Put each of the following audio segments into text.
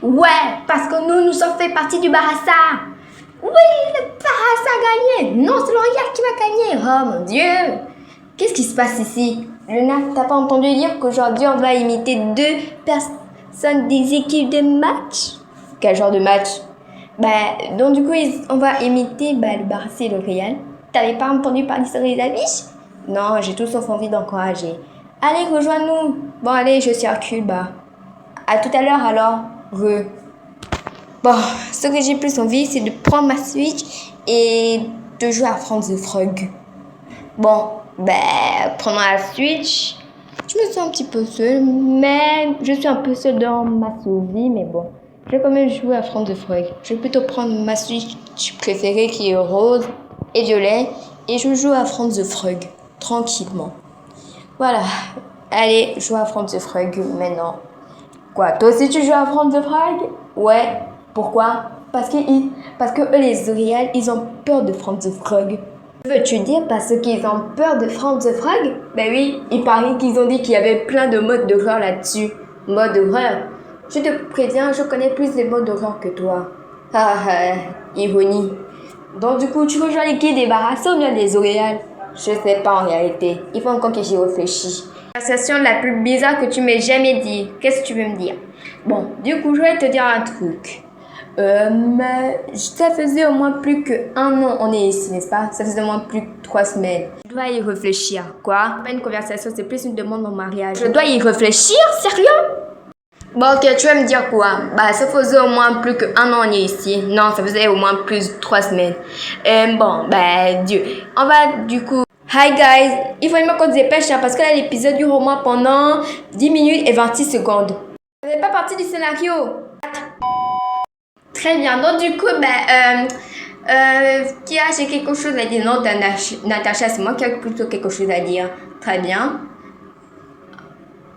Ouais, parce que nous sommes fait partie du Barassa. Oui, le Barassa a gagné. Non, c'est L'Oréal qui va gagner. Oh mon Dieu. Qu'est-ce qui se passe ici? Luna, t'as pas entendu dire qu'aujourd'hui on va imiter deux personnes des équipes de match? Quel genre de match? Donc du coup, on va imiter le Barça et le Real. T'avais pas entendu parler sur les affiches? Non, j'ai tout sauf envie d'encourager. Allez, rejoins-nous. Bon, allez, je circule, À tout à l'heure alors. Bon, ce que j'ai plus envie, c'est de prendre ma Switch et de jouer à Franz the Frog. Bon, prendre la Switch, je me sens un petit peu seule, mais je suis un peu seule dans ma survie, mais bon. Je vais quand même jouer à Franz the Frog. Je vais plutôt prendre ma Switch préférée qui est rose et violet et je joue à Franz the Frog, tranquillement. Voilà, allez, jouer à Franz the Frog maintenant. Quoi, toi aussi tu joues à Franz the Frog? Ouais, pourquoi? Parce que eux, les L'Oréal, ils ont peur de Franz the Frog. Veux-tu dire parce qu'ils ont peur de Franz the Frog? Ben oui, il paraît qu'ils ont dit qu'il y avait plein de modes d'horreur là-dessus. Mode d'horreur? Je te préviens, je connais plus les modes d'horreur que toi. Ironie. Donc du coup, tu rejoins l'équipe des Barassa ou bien des L'Oréal? Je sais pas en réalité. Il faut encore que j'y réfléchisse. La sensation la plus bizarre que tu m'aies jamais dit. Qu'est-ce que tu veux me dire? Bon, du coup, je vais te dire un truc. Ça faisait au moins plus que 1 an on est ici, n'est-ce pas? Ça faisait au moins plus que 3 semaines. Je dois y réfléchir. Quoi? Pas une conversation, c'est plus une demande en mariage. Je dois y réfléchir? Sérieux? Bon, ok, tu vas me dire quoi? Ça faisait au moins plus que 1 an on est ici. Non, ça faisait au moins plus de 3 semaines. Dieu. On va du coup... Hi guys, il faut qu'on se dépêche parce que là l'épisode dure au moins pendant 10 minutes et 26 secondes. Vous n'êtes pas partie du scénario? Très bien, donc du coup, qui a j'ai quelque chose à dire? Non, Natacha, c'est moi qui ai plutôt quelque chose à dire. Très bien.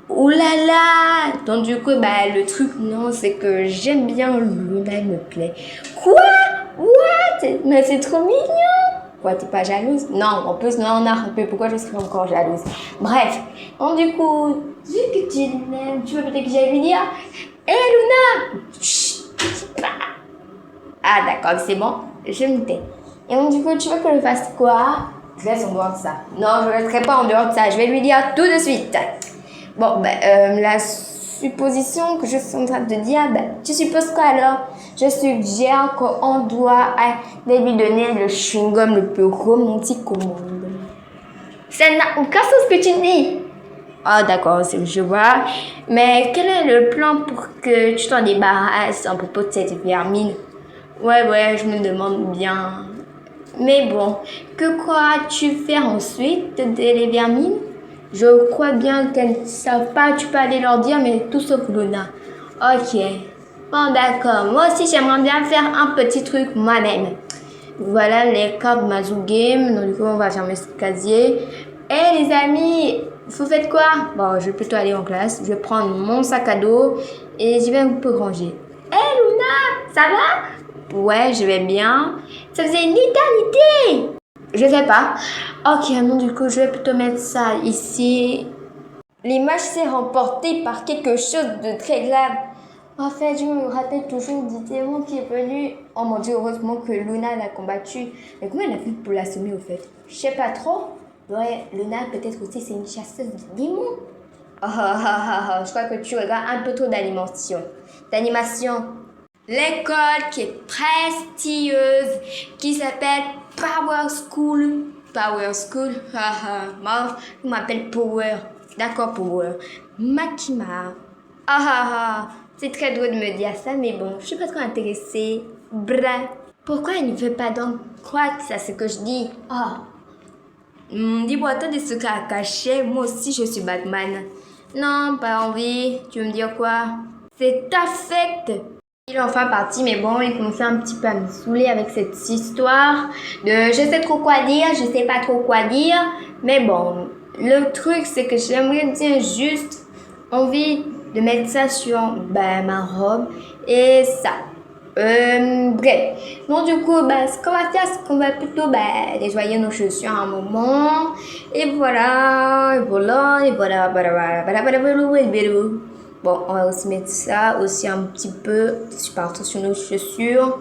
Ouh là là! Donc du coup, le truc, non, c'est que j'aime bien Luna, elle me plaît. Quoi? What? Mais c'est trop mignon! Quoi, t'es pas jalouse? Non, en plus, non, pourquoi je serais encore jalouse? Bref, donc du coup, vu que tu l'aimes, tu veux peut-être que j'aille lui dire, hé Luna! Chut! Ah d'accord, c'est bon, je me tais. Et donc du coup, tu veux que je fasse quoi? Je laisse en dehors de ça. Non, je ne laisserai pas en dehors de ça, je vais lui dire tout de suite. Bon, la supposition que je suis en train de dire, tu supposes quoi alors? Je suggère qu'on doit aller lui donner le chewing-gum le plus romantique au monde. Ça n'a aucun sens ce que tu dis. Ah d'accord, je vois. Mais quel est le plan pour que tu t'en débarrasses à propos de cette vermine? Ouais, je me demande bien. Mais bon, que crois-tu faire ensuite des vermines? Je crois bien qu'elles ne savent pas, tu peux aller leur dire, mais tout sauf Luna. Ok. Bon, d'accord. Moi aussi, j'aimerais bien faire un petit truc moi-même. Voilà les cartes Mazou Game. Donc, du coup, on va fermer ce casier. Eh les amis, vous faites quoi? Bon, je vais plutôt aller en classe. Je vais prendre mon sac à dos et je vais un peu ranger. Eh Luna, ça va? Ouais, je vais bien. Ça faisait une éternité. Je sais pas. Ok, non, du coup, je vais plutôt mettre ça ici. L'image s'est remportée par quelque chose de très grave. En fait, je me rappelle toujours du démon qui est venu. Oh mon Dieu, heureusement que Luna l'a combattu. Mais comment elle a fait pour l'assommer au fait? Je sais pas trop. Ouais, Luna, peut-être aussi, c'est une chasseuse de démons. Je crois que tu regardes un peu trop d'animation. L'école qui est prestigieuse, qui s'appelle Power School. Power School, moi, je m'appelle Power. D'accord, Power. Makima. C'est très drôle de me dire ça, mais bon, je suis pas trop intéressée. Bref. Pourquoi elle ne veut pas donc croire que c'est ce que je dis? Dis-moi, t'as des secrets à cacher. Moi aussi, je suis Batman. Non, pas envie. Tu veux me dire quoi? C'est affect. Il est enfin parti, mais bon, il commençait un petit peu à me saouler avec cette histoire de je sais trop quoi dire, je sais pas trop quoi dire. Mais bon, le truc, c'est que j'aimerais dire juste envie de mettre ça sur ma robe et ça. Bref. Donc, du coup, ce qu'on va faire, c'est qu'on va plutôt nettoyer nos chaussures à un moment. Et voilà. Bon, Bon, on va aussi mettre ça aussi un petit peu. Je pars sur nos chaussures.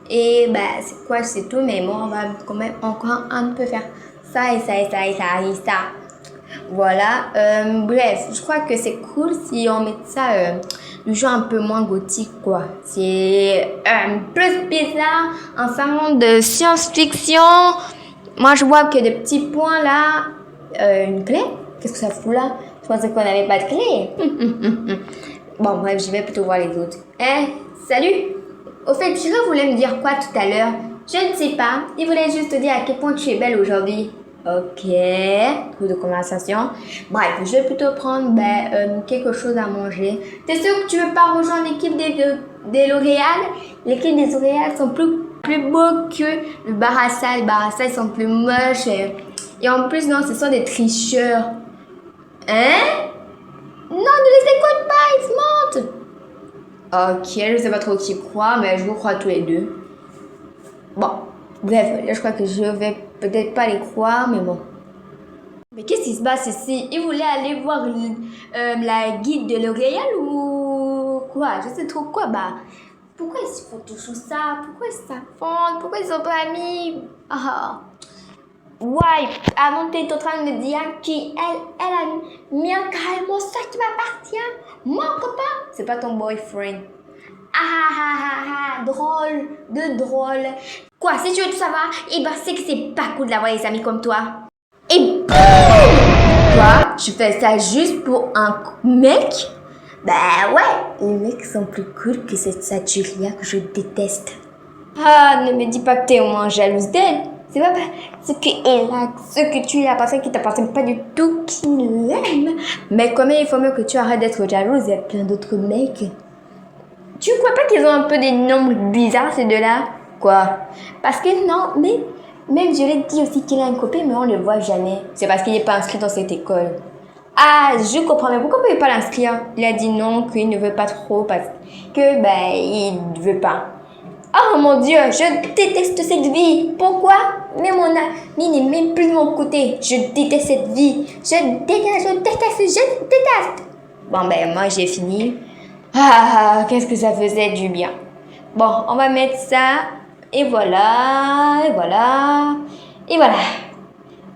Et bah, c'est quoi, c'est tout. Mais moi, on va quand même encore un peu faire ça et ça et ça et ça et ça. Voilà. Bref, je crois que c'est cool si on met ça du genre un peu moins gothique, quoi. C'est plus bizarre, un salon de science-fiction. Moi, je vois que des petits points là. Une clé? Qu'est-ce que ça fout là? Je pensais qu'on n'avait pas de clé. Bon, bref, je vais plutôt voir les autres. Salut! Au fait, Chira voulait me dire quoi tout à l'heure? Je ne sais pas. Il voulait juste te dire à quel point tu es belle aujourd'hui. Ok, coup de conversation. Bref, je vais plutôt prendre quelque chose à manger. T'es sûr que tu veux pas rejoindre l'équipe des L'Oréal? L'équipe des L'Oréal sont plus beaux que le Barassa. Les Barassa, ils sont plus moches. Et en plus, non, ce sont des tricheurs. Hein? Non, ne les écoute pas, ils se mentent. Ok, je sais pas trop qui croit, mais je vous crois tous les deux. Bon, bref, là je crois que je vais peut-être pas les croire, mais bon. Mais qu'est-ce qui se passe ici? Ils voulaient aller voir la guide de L'Oréal ou quoi? Je sais trop quoi, bah. Pourquoi ils font toujours ça? Pourquoi ils s'affrontent? Pourquoi ils sont pas amis? Ah. Ouais, avant tu es en train de dire elle a mis carrément ça qui m'appartient. Mon copain, c'est pas ton boyfriend. Drôle, drôle. Quoi, si tu veux tout savoir, eh ben c'est que c'est pas cool d'avoir des amis comme toi. Et boum! Quoi? Tu fais ça juste pour un mec? Bah ouais, les mecs sont plus cool que cette Saturia que je déteste. Ah, ne me dis pas que t'es au moins jalouse d'elle. C'est pas ce qu'elle a, ce que tu lui as passé qui t'appartient pas du tout, qui l'aime. Mais quand même, il faut mieux que tu arrêtes d'être jalouse, il y a plein d'autres mecs. Tu crois pas qu'ils ont un peu des nombres bizarres, ces deux-là? Quoi? Parce que non, mais même je l'ai dit aussi qu'il a un copain, mais on le voit jamais. C'est parce qu'il n'est pas inscrit dans cette école. Ah, je comprends, mais pourquoi il ne peut pas l'inscrire? Il a dit non, qu'il ne veut pas trop, parce que, il ne veut pas. Oh mon Dieu, je déteste cette vie. Pourquoi? Mais mon ami n'est même plus de mon côté. Je déteste cette vie. Je déteste. Bon, moi j'ai fini. Qu'est-ce que ça faisait du bien. Bon, on va mettre ça. Et voilà, et voilà, et voilà.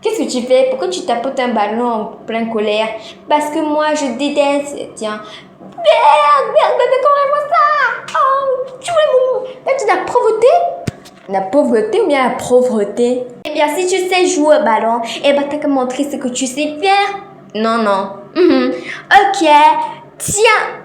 Qu'est-ce que tu fais? Pourquoi tu tapotes un ballon en pleine colère? Parce que moi, je déteste. Tiens. Merde, bébé, comment on voit ça? Oh, tu voulais tu la pauvreté? La pauvreté ou bien la pauvreté? Eh bien, si tu sais jouer au ballon, t'as qu'à montrer ce que tu sais faire. Non. Ok. Tiens,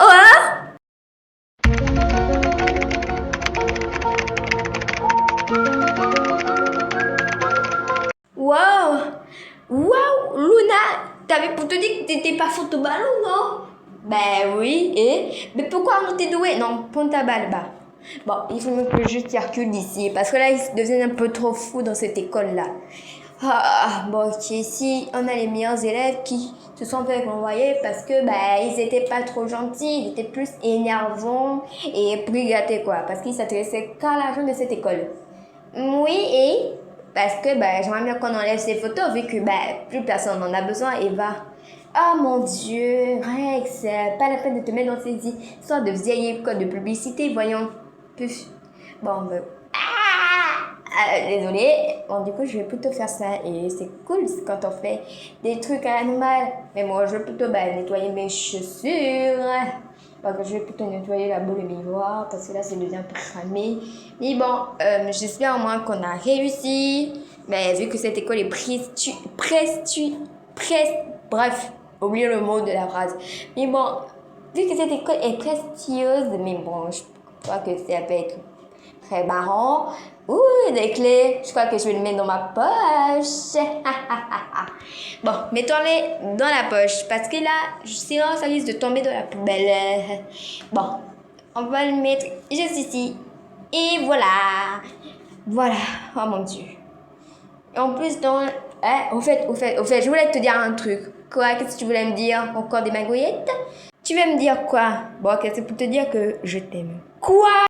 Wow, Luna, t'avais pour te dire que t'étais pas forte au ballon, non? Ben oui, mais pourquoi on t'est doué? Non, prends ta balle bas. Bon, il faut que je circule d'ici, parce que là, ils deviennent un peu trop fous dans cette école-là. Bon, ok, ici, on a les meilleurs élèves qui se sont fait renvoyer parce que, ils étaient pas trop gentils, ils étaient plus énervants et plus gâtés, quoi, parce qu'ils s'intéressaient qu'à l'argent de cette école. Oui, parce que j'aimerais bien qu'on enlève ces photos vu que plus personne n'en a besoin et va. Oh mon Dieu, Rex, pas la peine de te mettre dans ces histoires de vieilles écoles de publicité, voyons. Bon, désolée. Bon, du coup, je vais plutôt faire ça et c'est cool quand on fait des trucs à l'animal. Mais moi, je vais plutôt nettoyer mes chaussures. Parce que je vais plutôt nettoyer la boule de miroir parce que là, ça devient un peu cramé. Mais bon, j'espère au moins qu'on a réussi. Mais vu que cette école est bref, oubliez le mot de la phrase. Mais bon, vu que cette école est prestigieuse, mais bon, je crois que ça peut être très marrant. Ouh, des clés. Je crois que je vais les mettre dans ma poche. Bon, mettons-les dans la poche. Parce que là, sinon, ça risque de tomber dans la poubelle. Bon, on va le mettre juste ici. Et voilà. Voilà. Oh mon Dieu. Et en plus, au fait, je voulais te dire un truc. Quoi? Qu'est-ce que tu voulais me dire? Encore des magouillettes? Tu veux me dire quoi? Bon, ok, c'est pour te dire que je t'aime. Quoi?